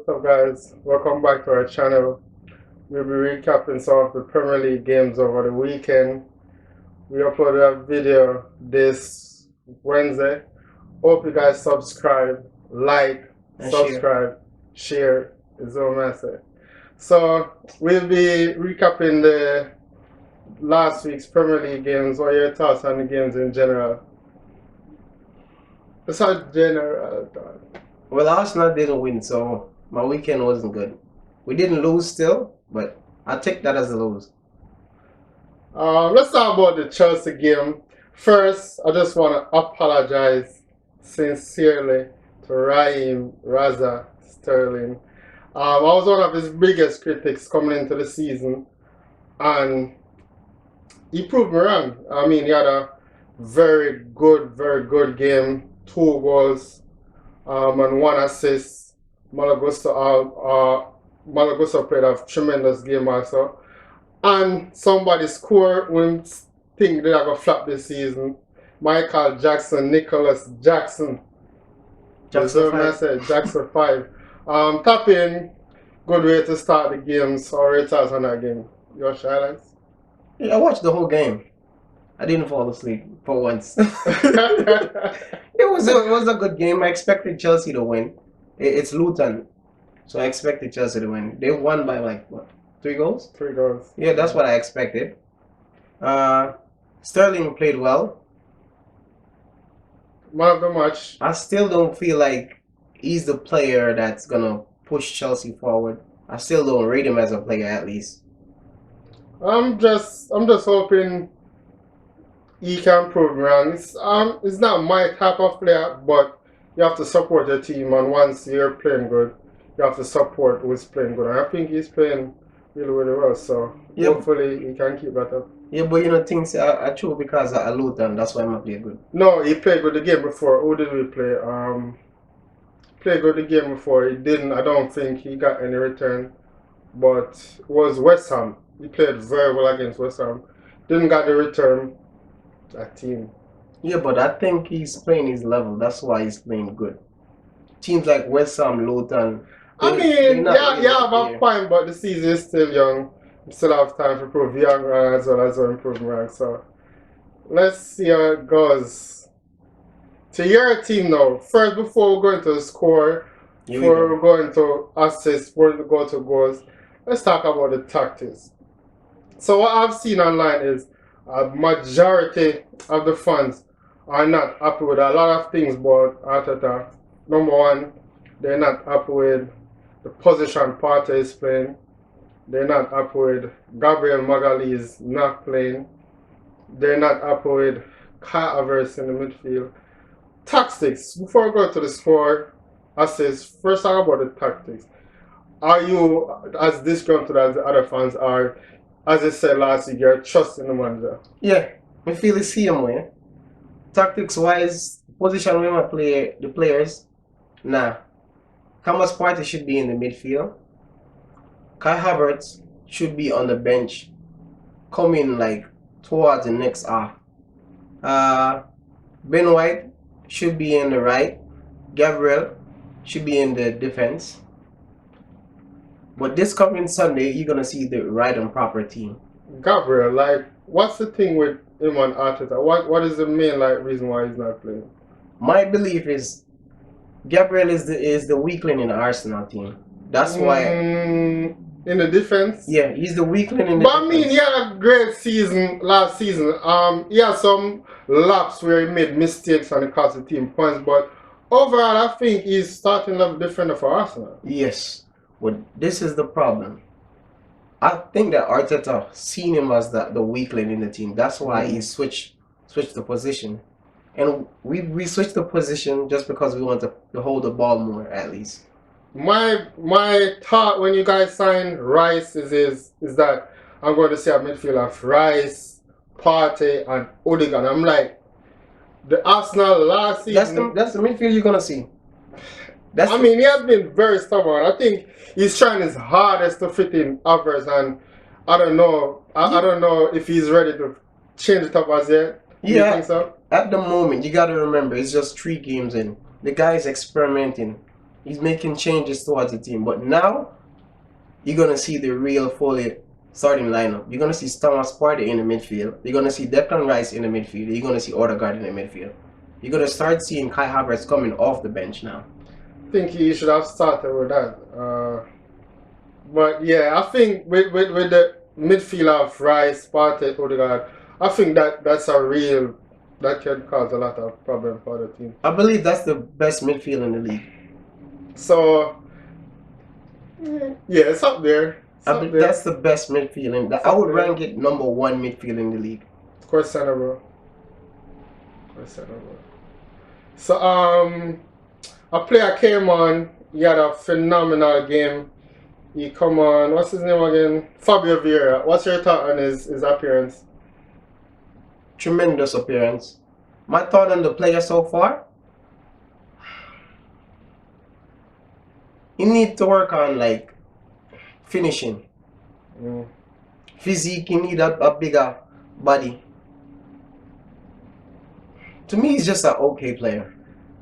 What's up, guys? Welcome back to our channel. We'll be recapping some of the Premier League games over the weekend. We uploaded a video this Wednesday. Hope you guys subscribe, like, And subscribe, share is all message. So we'll be recapping the last week's Premier League games. What are your thoughts on the games in general? It's a general thought. Well, Arsenal didn't win, so my weekend wasn't good. We didn't lose still, but I take that as a lose. Let's talk about the Chelsea game. First, I just want to apologize sincerely to Raheem Raza Sterling. I was one of his biggest critics coming into the season, and he proved me wrong. I mean, he had a very good game. 2 goals and 1 assist. Malagusto played a tremendous game also. And somebody scored when think they're going to flop this season. Michael Jackson, Nicholas Jackson. Jackson 5. Jackson 5. Tap in. Good way to start the games. Or your thoughts on that game? Your highlights? Yeah, I watched the whole game. I didn't fall asleep for once. It was a good game. I expected Chelsea to win. It's Luton, so I expected Chelsea to win. They won by like what, 3 goals? 3 goals. Yeah, that's what I expected. Sterling played well. Man of the match. I still don't feel like he's the player that's gonna push Chelsea forward. I still don't rate him as a player, at least. I'm just hoping he can prove me wrong. It's not my type of player, but you have to support your team, and once you're playing good, you have to support who's playing good. And I think he's playing really well, so Yep. hopefully he can keep that up. Yeah, but you know, things are true because I Luton. That's why I'm play good. No, he played good the game before. Who did we play? Played good the game before. He didn't. I don't think he got any return, but it was West Ham. He played very well against West Ham. Didn't get the return. That team. Yeah, but I think he's playing his level. That's why he's playing good. Teams like West Ham, Luton. I mean, yeah, you have a point, but the season is still young. You still have time to prove young as well as improve rank. So let's see how it goes. To your team now. First, before we go into the score, before we go into assists, before we go to goals, let's talk about the tactics. So what I've seen online is a majority of the fans are not happy with a lot of things about Arteta. Number one, they're not happy with the position Partey is playing. They're not happy with Gabriel Magalhaes not playing. They're not happy with Kai Havertz in the midfield. Tactics. Before I go to the score, assists, first talk about the tactics. Are you as disgruntled as the other fans are? As I said last week, you're trusting the manager. Yeah, I feel the same way. Tactics wise, position where the players, nah. Thomas Partey should be in the midfield. Kai Havertz should be on the bench, coming like towards the next half. Ben White should be in the right. Gabriel should be in the defense. But this coming Sunday, you're gonna see the right and proper team. Gabriel, like, what's the thing with him and Arteta? What is the main reason why he's not playing? My belief is Gabriel is the weakling in the Arsenal team. That's why. In the defense? Yeah, he's the weakling in the defense. But I mean, he had a great season last season. He had some laps where he made mistakes and it cost the team points, but overall, I think he's starting level defender for Arsenal. Yes. But this is the problem. I think that Arteta seen him as the weakling in the team. That's why he switched the position. And we switched the position just because we want to hold the ball more, at least. My thought when you guys signed Rice is that I'm going to see a midfield of Rice, Partey, and Odegaard. I'm like, the Arsenal last season. That's the midfield you're gonna see. I mean, he has been very stubborn. I think he's trying his hardest to fit in others, and I don't know. I don't know if he's ready to change it up as yet. Yeah. You think so? At the moment, you got to remember, it's just 3 games in. The guy is experimenting. He's making changes towards the team. But now, you're going to see the real Foley starting lineup. You're going to see Thomas Partey in the midfield. You're going to see Declan Rice in the midfield. You're going to see Odegaard in the midfield. You're going to start seeing Kai Havertz coming off the bench now. I think he should have started with that. But yeah, I think with the midfield of Rice, Partey, Odegaard, I think that's a real, that can cause a lot of problem for the team. I believe that's the best midfield in the league. So yeah, it's up there. That's the best midfield. I would rank it #1 midfield in the league. Questionable. So a player came on. He had a phenomenal game. He come on. What's his name again? Fabio Vieira. What's your thought on his appearance? Tremendous appearance. My thought on the player so far? He needs to work on like finishing. Physique, he need a bigger body. To me, he's just an okay player.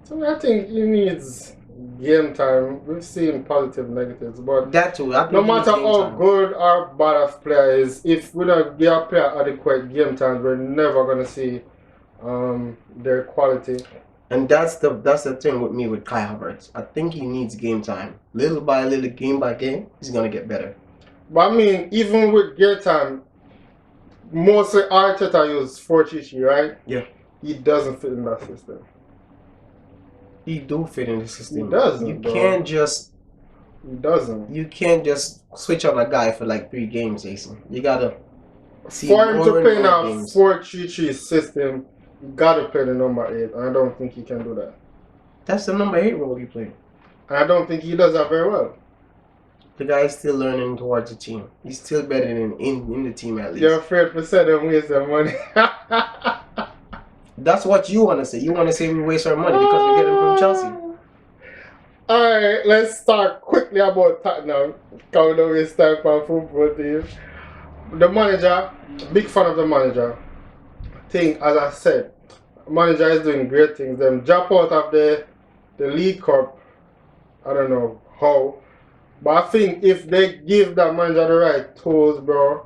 So I think he needs game time. We've seen positive, negatives, but that too. No matter how good or bad a player is, if we don't give a player adequate game time, we're never gonna see their quality. And that's the thing with me with Kai Havertz. I think he needs game time. Little by little, game by game, he's gonna get better. But I mean, even with game time, mostly Arteta uses 4-3-3, right? Yeah. He doesn't fit in that system. He do fit in the system. He doesn't. You can't just. He doesn't. You can't just switch on a guy for like 3 games, Jason. You gotta see for him to play in a games. 4-3-3 system. You gotta play the number 8, and I don't think he can do that. That's the number 8 role he played. And I don't think he does that very well. The guy is still learning towards the team. He's still better than in the team at least. You're afraid to say them waste their money. That's what you want to say. You want to say we waste our money because we get him from Chelsea. Alright, let's start quickly about Tottenham. Because we don't waste time for a football team. The manager, big fan of the manager. I think, as I said, manager is doing great things. Them drop out of the League Cup. I don't know how. But I think if they give that manager the right tools, bro,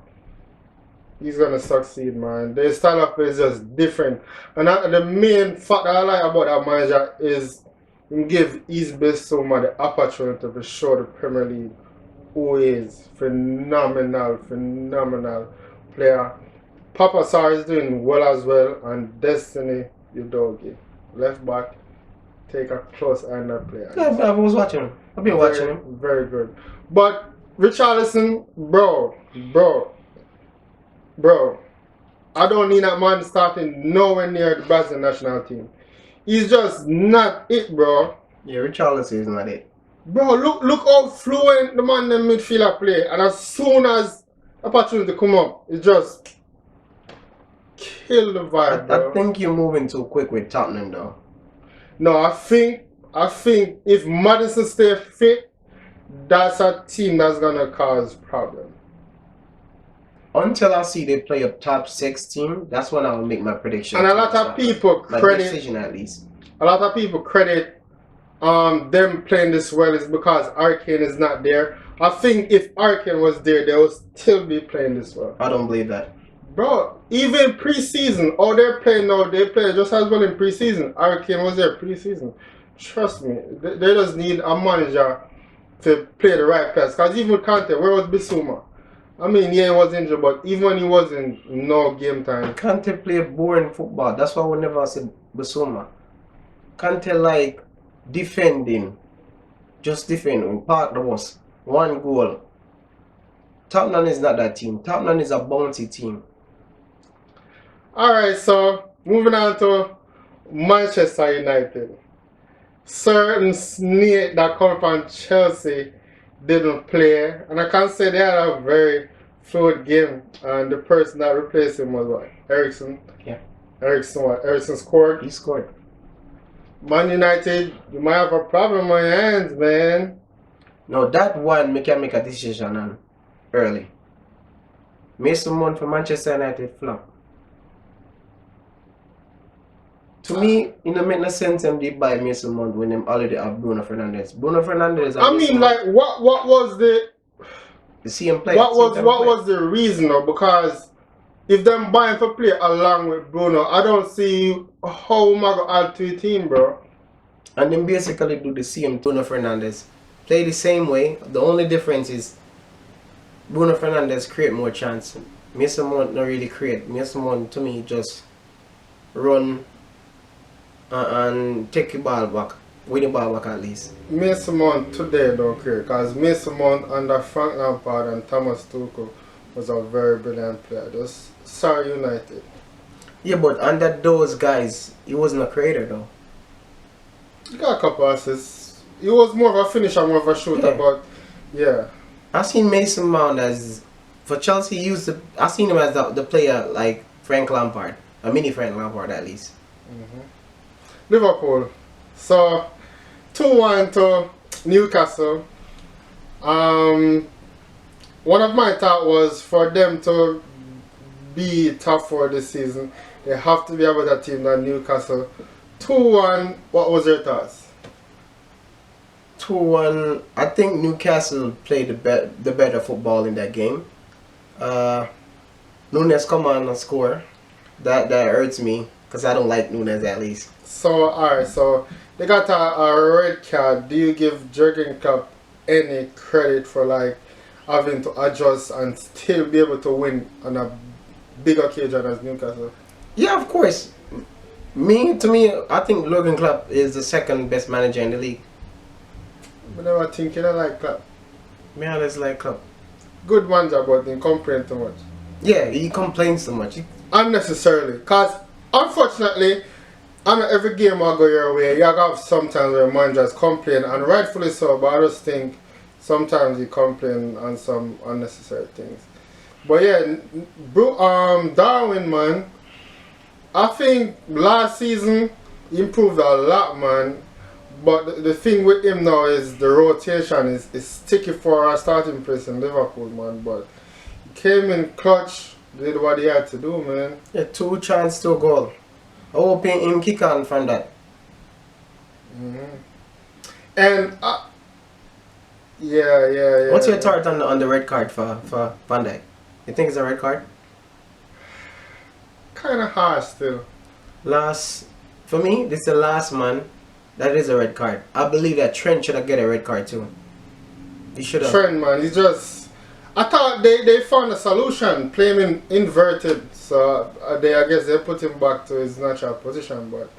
he's gonna succeed, man. The style of play is just different. And the main fact that I like about that manager is he give his best someone the opportunity to show the Premier League who is phenomenal player. Papa Sarr is doing well as well, and Destiny Udogie, left back, take a close eye on that player. Yeah, I was watching him. I've been watching him. Very good. But Richarlison, bro, I don't need that man starting nowhere near the Brazilian national team. He's just not it, bro. Yeah, Richarlison is not it. Bro, look how fluent the man in the midfielder play, and as soon as opportunity come up, it just kill the vibe, bro. I think you're moving too quick with Tottenham, though. No, I think if Madison stay fit, that's a team that's gonna cause problem. Until I see they play a top 6 team, that's when I'll make my prediction. And a lot of people credit, decision at least. A lot of people credit them playing this well is because Arcane is not there. I think if Arcane was there, they would still be playing this well. I don't believe that. Bro, even preseason, all they're playing now, they play just as well in preseason. Arcane was there preseason. Trust me, they just need a manager to play the right pass. Because even with Kante, where was Bissouma? I mean, yeah, he was injured, but even when he wasn't, no game time. Kante played boring football. That's why we never said Bissouma. Kante like defending. Just defending. Park the bus. 1 goal. Tottenham is not that team. Tottenham is a bouncy team. Alright, so moving on to Manchester United. Certain snake that come from Chelsea didn't play, and I can say they had a very fluid game, and the person that replaced him was what? Ericsson? Yeah. Ericsson what? Ericsson scored? He scored. Man United, you might have a problem on your hands, man. No, that one we can make a decision on early. Mason Mount for Manchester United flop. To me, it don't make no sense them they buy Mason Mount when them already have Bruno Fernandes. Bruno Fernandes. I mean, like, what was the same player. what was the reason though? Because if them buying for play along with Bruno, I don't see how am I gonna add to the team, bro. And then basically do the same. Bruno Fernandes play the same way. The only difference is Bruno Fernandes create more chance. Mason Mount not really create. Mason Mount to me just run and take the ball back. Win the ball back at least. Mason Mount today don't create because Mason Mount under Frank Lampard and Thomas Tuchel was a very brilliant player. Just sorry United. Yeah, but under those guys, he wasn't a creator though. He got a couple assists. He was more of a finisher, more of a shooter, but yeah. I seen Mason Mount as for Chelsea. I seen him as the player like Frank Lampard, a mini Frank Lampard at least. Liverpool. So 2-1 to Newcastle. One of my thoughts was for them to be top four this season, they have to be a better team than Newcastle. 2-1. What was your thoughts? 2-1. I think Newcastle played the better football in that game. Nunes come on and score. That hurts me because I don't like Nunes at least. So alright, so they got a red card. Do you give Jurgen Klopp any credit for like having to adjust and still be able to win on a big occasion as Newcastle? Yeah, of course. To me, I think Jurgen Klopp is the second best manager in the league. I never think you don't like Klopp. Me always like Klopp. Good manager, but he complain too much. Yeah, he complains too much. Unnecessarily. Because, unfortunately, on every game I go your way, you have sometimes where managers complain, and rightfully so, but I just think sometimes you complain on some unnecessary things. But yeah, Darwin, man, I think last season he improved a lot, man. But the thing with him now is the rotation is sticky for a starting place in Liverpool, man. But he came in clutch, did what he had to do, man. Yeah, 2 chances to a goal. I hope him kick on from that. And yeah. What's your thought on the red card for Van Dijk? You think it's a red card? Kind of harsh still. For me, this is the last man. That is a red card. I believe that Trent should have get a red card too. He should have. Trent, man, he's just. I thought they found a solution, playing him inverted. So I guess they put him back to his natural position, but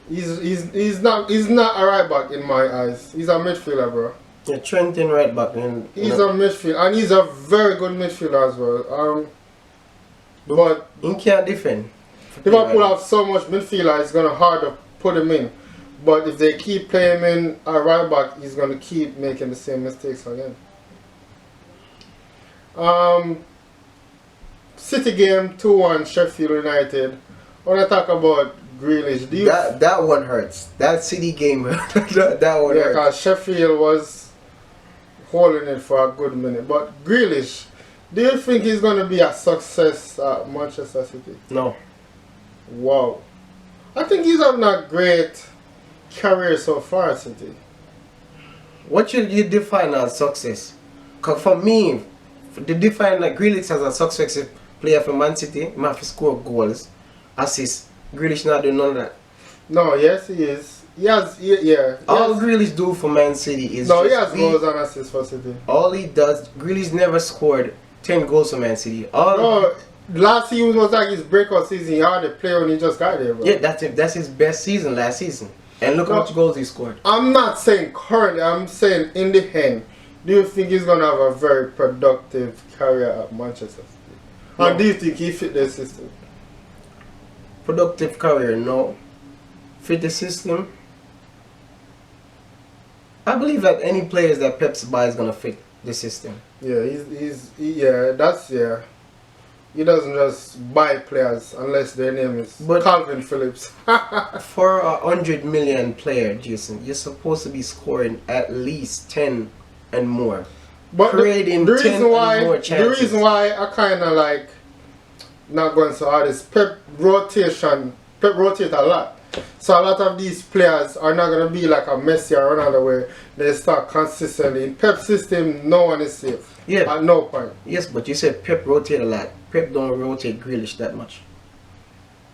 he's not a right back in my eyes. He's a midfielder, bro. Yeah, Trent in right back. He's a midfielder, and he's a very good midfielder as well. But he can't defend. Liverpool have so much midfielder, it's gonna hard to put him in. But if they keep playing him in a right back, he's gonna keep making the same mistakes again. City game 2-1 Sheffield United. When I talk about Grealish, that one hurts. That City game, that one hurts. Because Sheffield was holding it for a good minute. But Grealish, do you think he's going to be a success at Manchester City? No. Wow. I think he's having a great career so far at City. What should you define as success? Because for me, to define like Grealish as a successful player for Man City, he have to score goals, assists. Grealish not doing none of that. No, yes he is. All Grealish do for Man City is he has goals and assists for City. All he does, Grealish never scored 10 goals for Man City. Last season was like his breakout season. He hardly played when he just got there, bro. Yeah, that's his best season last season. And look how much goals he scored. I'm not saying currently, I'm saying in the end. Do you think he's going to have a very productive career at Manchester City? No. And do you think he fit the system? Productive career, no. Fit the system? I believe that any players that Pep's buy is going to fit the system. Yeah, he doesn't just buy players unless their name is Calvin Phillips. For 100 million player, Jason, you're supposed to be scoring at least 10 and more. But the reason why I kind of like not going so hard is Pep rotation Pep rotate a lot. So a lot of these players are not gonna be like a Messi or Ronaldo where they start consistently. In Pep system, no one is safe. Yeah. At no point. Yes, but you said Pep rotate a lot. Pep don't rotate Grealish that much.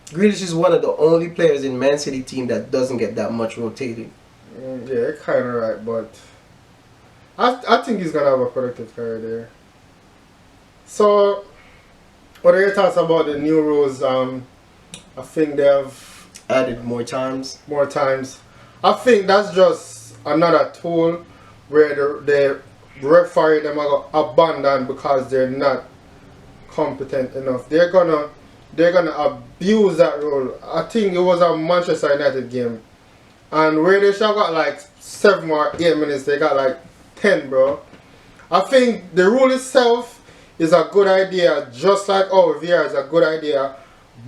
Grealish is one of the only players in Man City team that doesn't get that much rotating. Yeah, kind of right, but I think he's gonna have a productive career there. So, what are your thoughts about the new rules? I think they have Added more times. more times. I think that's just another tool where the referee them are gonna abandon because they're not competent enough. They're gonna abuse that rule. I think it was a Manchester United game, and where they should have got like 7 or 8 minutes, they got like 10, bro. I think the rule itself is a good idea, just like VR is a good idea,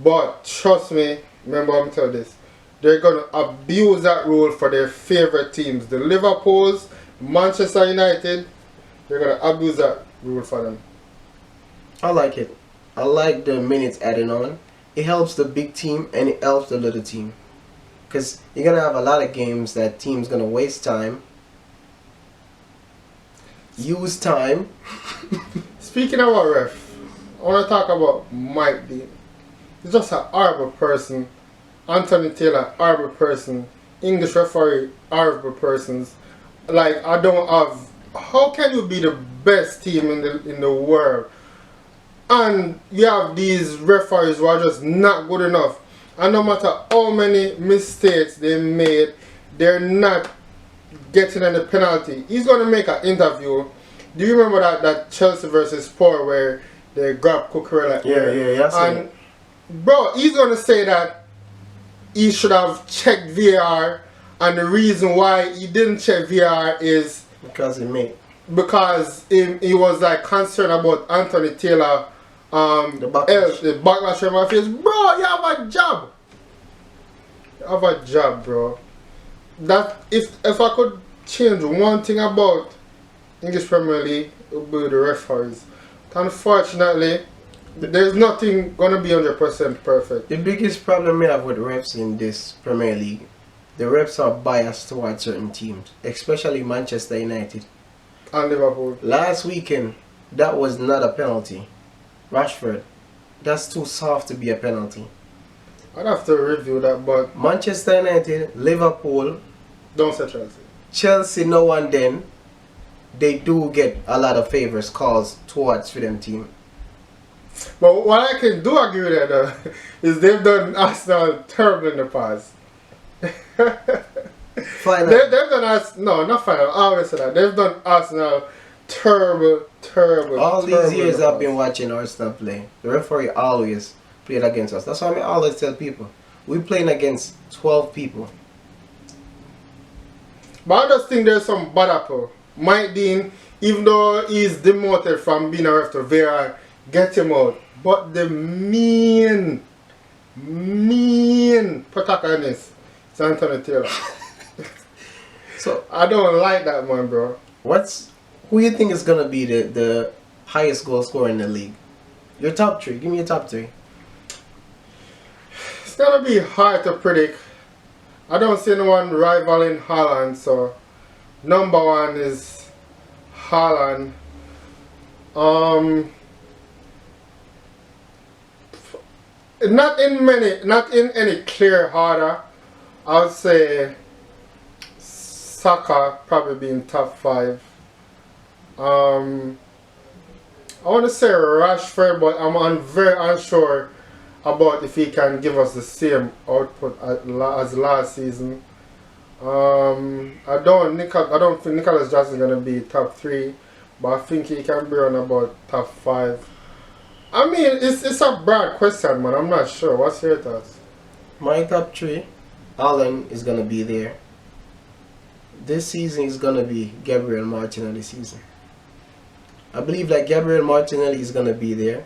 but trust me, remember I'm telling this, they're gonna abuse that rule for their favorite teams. The Liverpools, Manchester United, they're gonna abuse that rule for them. I like it. I like the minutes added on. It helps the big team and it helps the little team. Because you're going to have a lot of games that team's going to waste time. Use time. Speaking about ref, I want to talk about Mike Dean. He's just a horrible person. Anthony Taylor, horrible person. English referee, horrible persons. Like, I don't have... How can you be the best team in the world? And you have these referees who are just not good enough. And no matter how many mistakes they made, they're not getting any penalty. He's going to make an interview. Do you remember that Chelsea versus Sport where they grabbed Cucurella? Yeah. And bro, he's going to say that he should have checked VAR, and the reason why he didn't check VAR is because he was like concerned about Anthony Taylor. The backlash from my face. Bro, you have a job. You have a job, bro. That if I could change one thing about English Premier League, it would be the referees. Unfortunately, there's nothing gonna be 100% perfect. The biggest problem we have with refs in this Premier League, the refs are biased towards certain teams, especially Manchester United And Liverpool. Last weekend, that was not a penalty. Rashford, that's too soft to be a penalty. I'd have to review that, but Manchester United, Liverpool, don't say Chelsea. Chelsea, now and then, they do get a lot of favors calls towards for them team. But what I can do agree with that though, is they've done Arsenal terrible in the past. Final. They've done no, not final. I always say that. They've done Arsenal terrible. All these years I've been past. watching Arsenal play, the referee always played against us. That's why I always tell people, we're playing against 12 people. But I just think there's some bad apple. Mike Dean, even though he's demoted from being a ref to VAR, get him out. But the mean protagonist is Anthony Taylor. So I don't like that man, bro. who you think is gonna be the highest goal scorer in the league? Your top three. Give me your top three. It's gonna be hard to predict. I don't see anyone rivaling Haaland, so number one is Haaland. Not in any clear order. I would say Saka probably being top 5. I want to say Rashford, but I'm very unsure about if he can give us the same output as last season. I don't think Nicholas Jackson is gonna be top 3, but I think he can be on about top 5. I mean, it's a broad question, man. I'm not sure. What's your thoughts? My top three, Haaland is gonna be there. This season is gonna be Gabriel Martinelli season. I believe that Gabriel Martinelli is gonna be there.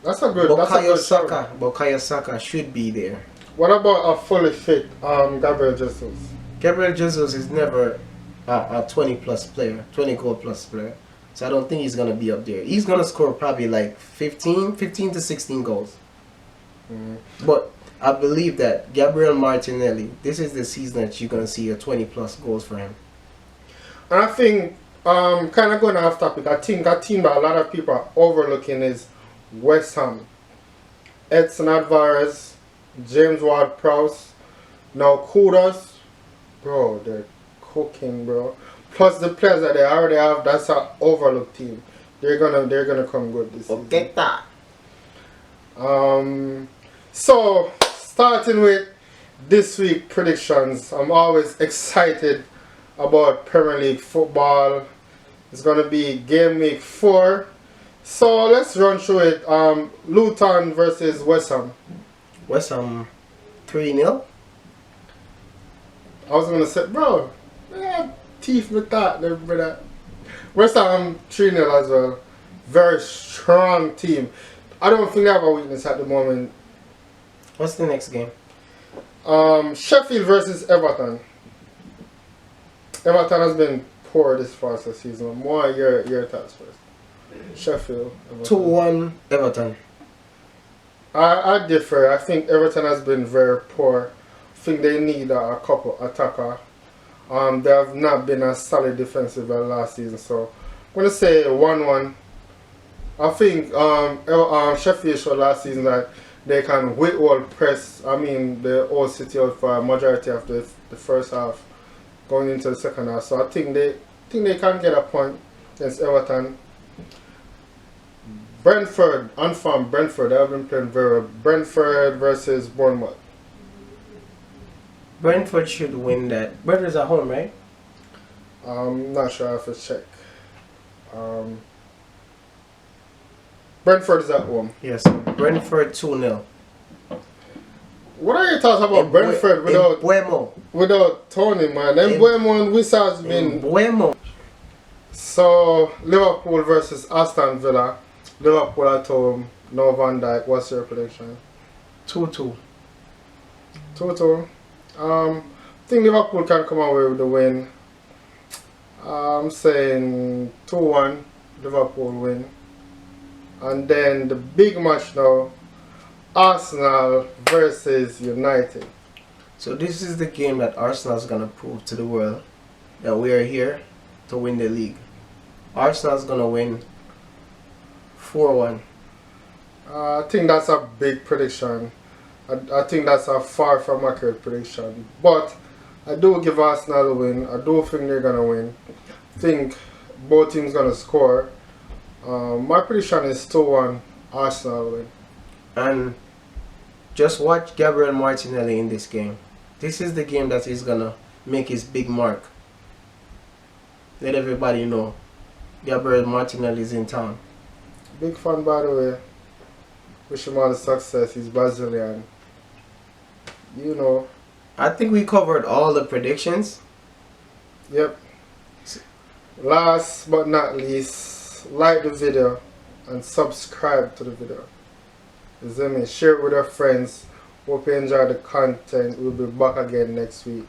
That's a good. shout. Bukayo Saka should be there. What about a fully fit Gabriel Jesus? Gabriel Jesus is never a 20 plus player, 20 goal plus player. So I don't think he's gonna be up there. He's gonna score probably like 15 to 16 goals. But I believe that Gabriel Martinelli, this is the season that you're gonna see a 20+ goals for him. And I think, kind of going off topic, I think a team that a lot of people are overlooking is West Ham. Edson Alvarez, James Ward-Prowse. Now kudos, bro. They're cooking, bro. Plus the players that they already have, that's an overlooked team. They're gonna come good this season. Okay, that. So starting with this week predictions, I'm always excited about Premier League football. It's gonna be game week 4. So let's run through it. Luton versus West Ham. West Ham 3-0. I was gonna say, bro, teeth with that, brother. West Ham 3-0 as well. Very strong team. I don't think they have a weakness at the moment. What's the next game? Sheffield versus Everton. Everton has been poor this far this season. More your thoughts first. Sheffield. 2-1 Everton. I differ. I think Everton has been very poor. I think they need a couple attacker. They have not been as solid defensive as last season, so I'm gonna say 1-1. I think Sheffield showed last season that they can withhold press. I mean the old City out for a majority of the first half, going into the second half. So I think they can get a point against Everton. Brentford, unformed Brentford, they have been playing very well. Brentford versus Bournemouth. Brentford should win that. Brentford's at home, right? Not sure. I have to check. Brentford is at home. Yes. Brentford 2-0. What are your thoughts about Brentford without Tony, man? Them Buemo and Wizards been. Buemo. So Liverpool versus Aston Villa. Liverpool at home. No Van Dijk. What's your prediction? 2-2. 2-2. I think Liverpool can come away with the win. I'm saying 2-1. Liverpool win. And then the big match now, Arsenal versus United. So this is the game that Arsenal is going to prove to the world that we are here to win the league. Arsenal is going to win 4-1. I think that's a big prediction. I think that's a far from accurate prediction. But I do give Arsenal a win. I do think they're going to win. I think both teams going to score. My prediction is 2-1 Arsenal win. And just watch Gabriel Martinelli in this game. This is the game that he's going to make his big mark. Let everybody know Gabriel Martinelli is in town. Big fan, by the way. Wish him all the success. He's Brazilian. You know. I think we covered all the predictions. Yep. Last but not least, like the video and subscribe to the video. You see me? Share it with your friends. Hope you enjoy the content. We'll be back again next week.